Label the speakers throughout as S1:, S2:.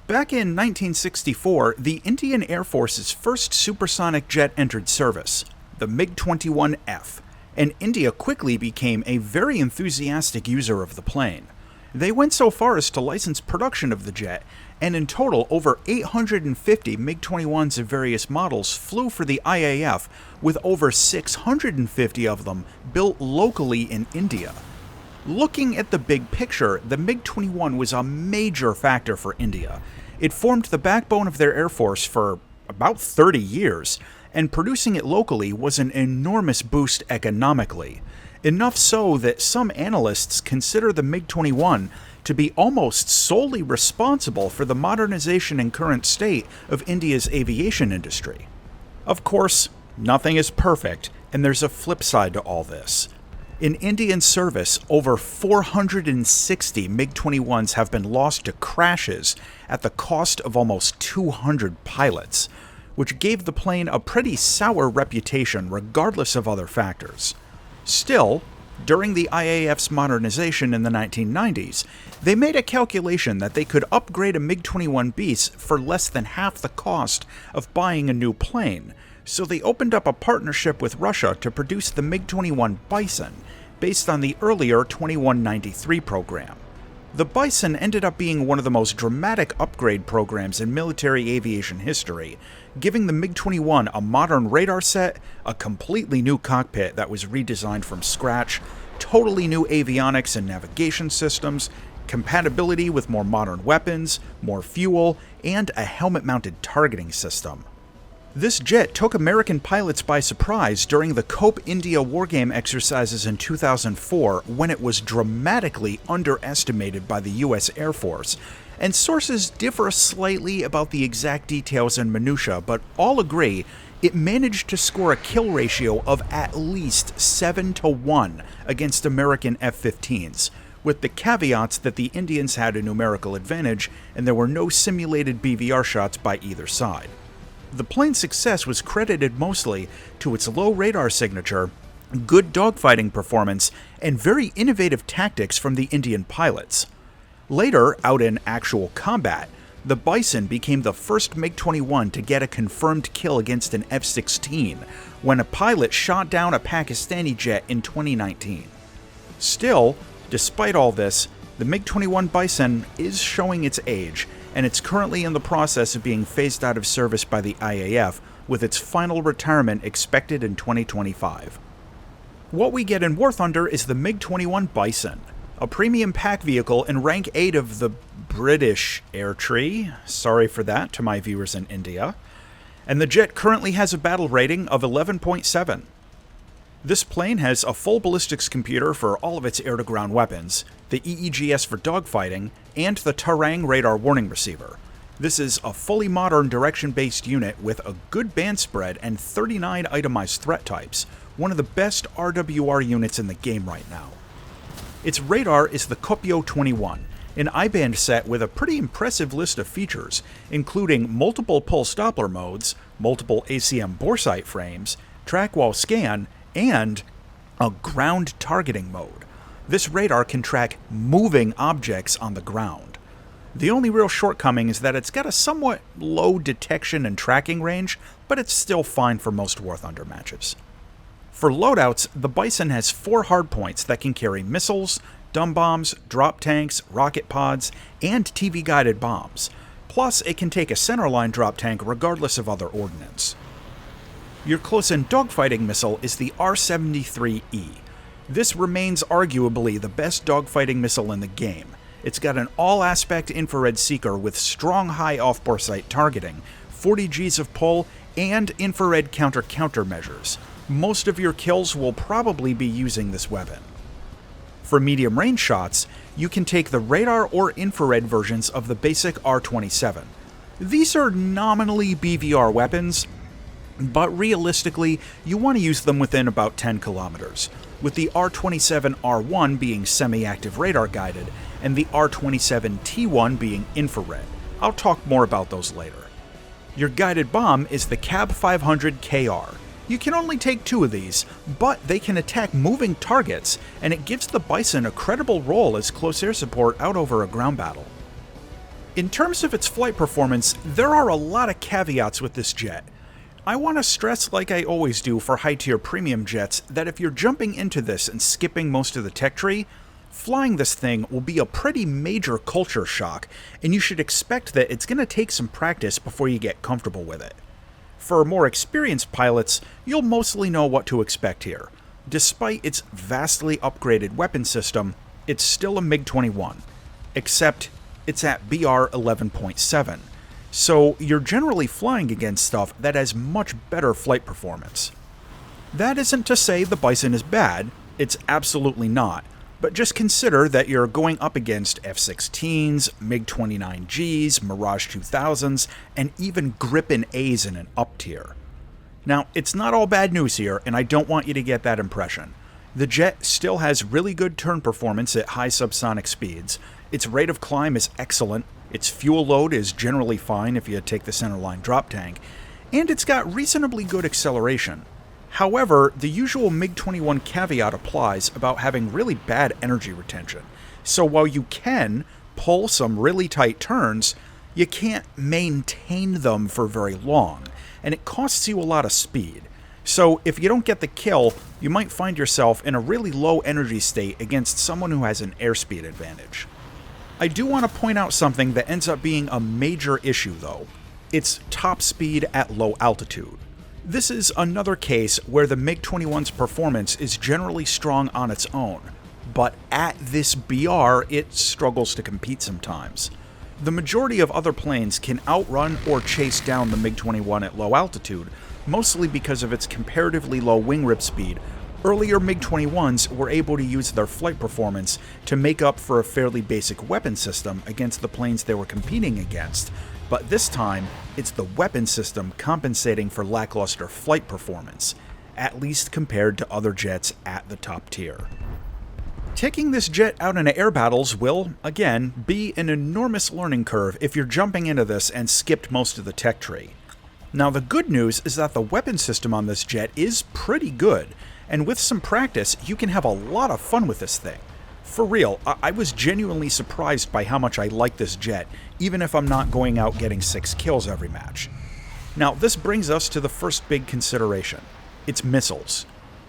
S1: Back in 1964, the Indian Air Force's first supersonic jet entered service, the Mig-21F, and India quickly became a very enthusiastic user of the plane. They went so far as to license production of the jet, and in total, over 850 MiG-21s of various models flew for the IAF, with over 650 of them built locally in India. Looking at the big picture, the MiG-21 was a major factor for India. It formed the backbone of their Air Force for about 30 years, and producing it locally was an enormous boost economically. Enough so that some analysts consider the MiG-21 to be almost solely responsible for the modernization and current state of India's aviation industry. Of course, nothing is perfect, and there's a flip side to all this. In Indian service, over 460 MiG-21s have been lost to crashes at the cost of almost 200 pilots, which gave the plane a pretty sour reputation regardless of other factors. Still, during the IAF's modernization in the 1990s, they made a calculation that they could upgrade a MiG-21 Bison for less than half the cost of buying a new plane, so they opened up a partnership with Russia to produce the Mig-21 Bison, based on the earlier 2193 program. The Bison ended up being one of the most dramatic upgrade programs in military aviation history, giving the MiG-21 a modern radar set, a completely new cockpit that was redesigned from scratch, totally new avionics and navigation systems, compatibility with more modern weapons, more fuel, and a helmet-mounted targeting system. This jet took American pilots by surprise during the COPE India wargame exercises in 2004 when it was dramatically underestimated by the US Air Force, and sources differ slightly about the exact details and minutiae, but all agree it managed to score a kill ratio of at least 7-1 against American F-15s, with the caveats that the Indians had a numerical advantage and there were no simulated BVR shots by either side. The plane's success was credited mostly to its low radar signature, good dogfighting performance, and very innovative tactics from the Indian pilots. Later, out in actual combat, the Bison became the first MiG-21 to get a confirmed kill against an F-16 when a pilot shot down a Pakistani jet in 2019. Still, despite all this, the MiG-21 Bison is showing its age, and it's currently in the process of being phased out of service by the IAF, with its final retirement expected in 2025. What we get in War Thunder is the Mig-21 Bison, a premium pack vehicle in rank 8 of the British Air Tree, sorry for that to my viewers in India, and the jet currently has a battle rating of 11.7. This plane has a full ballistics computer for all of its air-to-ground weapons, the EEGS for dogfighting, and the Tarang radar warning receiver. This is a fully modern direction-based unit with a good band spread and 39 itemized threat types, one of the best RWR units in the game right now. Its radar is the Kopio 21, an I-band set with a pretty impressive list of features, including multiple pulse Doppler modes, multiple ACM boresight frames, track while scan, and a ground targeting mode. This radar can track moving objects on the ground. The only real shortcoming is that it's got a somewhat low detection and tracking range, but it's still fine for most War Thunder matches. For loadouts, the Bison has 4 hardpoints that can carry missiles, dumb bombs, drop tanks, rocket pods, and TV-guided bombs. Plus, it can take a centerline drop tank regardless of other ordnance. Your close-in dogfighting missile is the R-73E. This remains arguably the best dogfighting missile in the game. It's got an all-aspect infrared seeker with strong high off-bore sight targeting, 40 Gs of pull, and infrared counter measures. Most of your kills will probably be using this weapon. For medium-range shots, you can take the radar or infrared versions of the basic R-27. These are nominally BVR weapons, but realistically, you want to use them within about 10 kilometers, with the R-27R1 being semi-active radar guided, and the R-27T1 being infrared. I'll talk more about those later. Your guided bomb is the CAB 500KR. You can only take 2 of these, but they can attack moving targets, and it gives the Bison a credible role as close air support out over a ground battle. In terms of its flight performance, there are a lot of caveats with this jet. I want to stress, like I always do for high-tier premium jets, that if you're jumping into this and skipping most of the tech tree, flying this thing will be a pretty major culture shock, and you should expect that it's going to take some practice before you get comfortable with it. For more experienced pilots, you'll mostly know what to expect here. Despite its vastly upgraded weapon system, it's still a MiG-21, except it's at BR 11.7, so you're generally flying against stuff that has much better flight performance. That isn't to say the Bison is bad, it's absolutely not, but just consider that you're going up against F-16s, MiG-29Gs, Mirage 2000s, and even Gripen A's in an up tier. Now, it's not all bad news here, and I don't want you to get that impression. The jet still has really good turn performance at high subsonic speeds, its rate of climb is excellent, its fuel load is generally fine if you take the centerline drop tank, and it's got reasonably good acceleration. However, the usual MiG-21 caveat applies about having really bad energy retention, so while you can pull some really tight turns, you can't maintain them for very long, and it costs you a lot of speed. So if you don't get the kill, you might find yourself in a really low energy state against someone who has an airspeed advantage. I do want to point out something that ends up being a major issue though. It's top speed at low altitude. This is another case where the MiG-21's performance is generally strong on its own, but at this BR it struggles to compete sometimes. The majority of other planes can outrun or chase down the MiG-21 at low altitude, mostly because of its comparatively low wing rip speed. Earlier MiG-21s were able to use their flight performance to make up for a fairly basic weapon system against the planes they were competing against, but this time, it's the weapon system compensating for lackluster flight performance, at least compared to other jets at the top tier. Taking this jet out into air battles will, again, be an enormous learning curve if you're jumping into this and skipped most of the tech tree. Now the good news is that the weapon system on this jet is pretty good, and with some practice, you can have a lot of fun with this thing. For real, I was genuinely surprised by how much I like this jet, even if I'm not going out getting 6 kills every match. Now, this brings us to the first big consideration. It's missiles.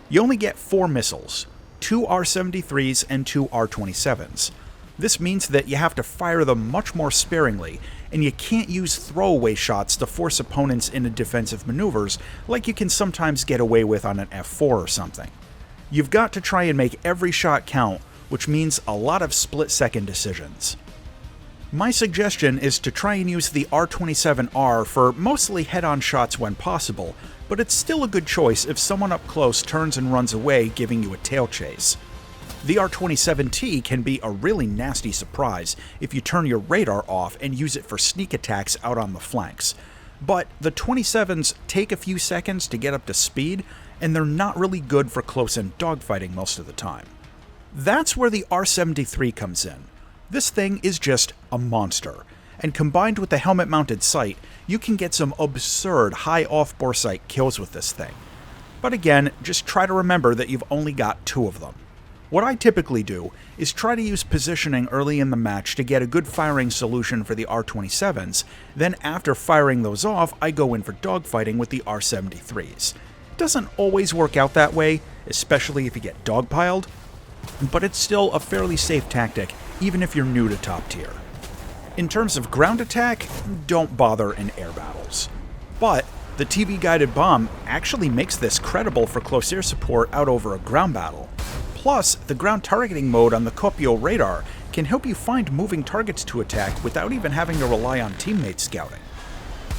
S1: You only get 4 missiles, 2 R-73s and 2 R-27s. This means that you have to fire them much more sparingly, and you can't use throwaway shots to force opponents into defensive maneuvers like you can sometimes get away with on an F4 or something. You've got to try and make every shot count, which means a lot of split-second decisions. My suggestion is to try and use the R-27R for mostly head-on shots when possible, but it's still a good choice if someone up close turns and runs away, giving you a tail chase. The R-27T can be a really nasty surprise if you turn your radar off and use it for sneak attacks out on the flanks. But the 27s take a few seconds to get up to speed, and they're not really good for close-in dogfighting most of the time. That's where the R-73 comes in. This thing is just a monster, and combined with the helmet-mounted sight, you can get some absurd high off-bore sight kills with this thing. But again, just try to remember that you've only got 2 of them. What I typically do is try to use positioning early in the match to get a good firing solution for the R-27s, then after firing those off, I go in for dogfighting with the R-73s. It doesn't always work out that way, especially if you get dogpiled, but it's still a fairly safe tactic, even if you're new to top tier. In terms of ground attack, don't bother in air battles. But the TV-guided bomb actually makes this credible for close air support out over a ground battle. Plus, the ground targeting mode on the Kopio radar can help you find moving targets to attack without even having to rely on teammate scouting.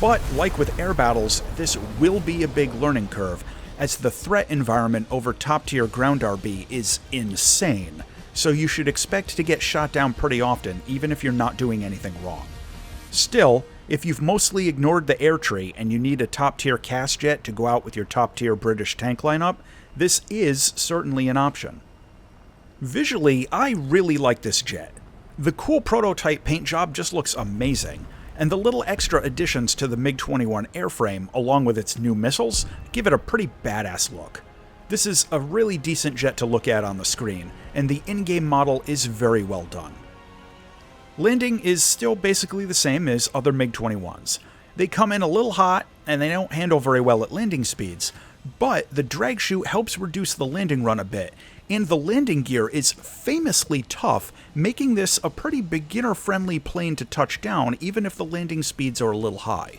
S1: But, like with air battles, this will be a big learning curve, as the threat environment over top-tier ground RB is insane, so you should expect to get shot down pretty often, even if you're not doing anything wrong. Still, if you've mostly ignored the air tree and you need a top-tier CAS jet to go out with your top-tier British tank lineup, this is certainly an option. Visually, I really like this jet. The cool prototype paint job just looks amazing, and the little extra additions to the MiG-21 airframe, along with its new missiles, give it a pretty badass look. This is a really decent jet to look at on the screen, and the in-game model is very well done. Landing is still basically the same as other MiG-21s. They come in a little hot, and they don't handle very well at landing speeds, but the drag chute helps reduce the landing run a bit, and the landing gear is famously tough, making this a pretty beginner-friendly plane to touch down even if the landing speeds are a little high.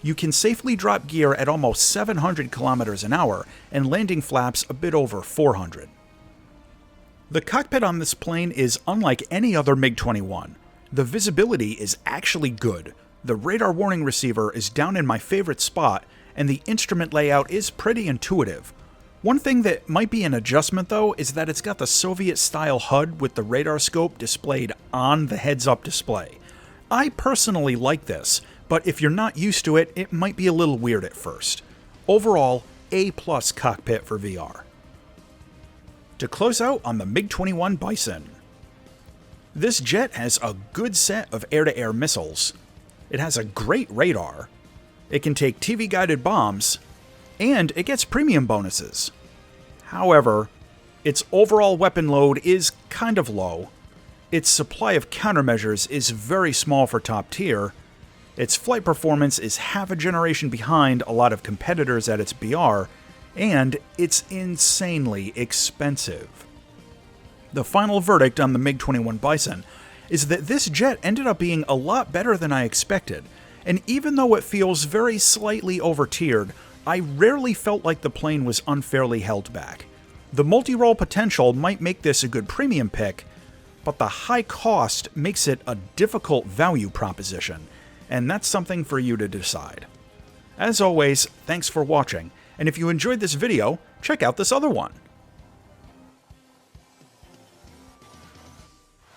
S1: You can safely drop gear at almost 700 kilometers an hour, and landing flaps a bit over 400. The cockpit on this plane is unlike any other MiG-21. The visibility is actually good. The radar warning receiver is down in my favorite spot, and the instrument layout is pretty intuitive. One thing that might be an adjustment though is that it's got the Soviet-style HUD with the radar scope displayed on the heads-up display. I personally like this, but if you're not used to it, it might be a little weird at first. Overall, A+ cockpit for VR. To close out on the Mig-21 Bison. This jet has a good set of air-to-air missiles. It has a great radar. It can take TV-guided bombs, and it gets premium bonuses. However, its overall weapon load is kind of low. Its supply of countermeasures is very small for top tier. Its flight performance is half a generation behind a lot of competitors at its BR, and it's insanely expensive. The final verdict on the Mig-21 Bison is that this jet ended up being a lot better than I expected, and even though it feels very slightly over-tiered, I rarely felt like the plane was unfairly held back. The multi-role potential might make this a good premium pick, but the high cost makes it a difficult value proposition, and that's something for you to decide. As always, thanks for watching, and if you enjoyed this video, check out this other one.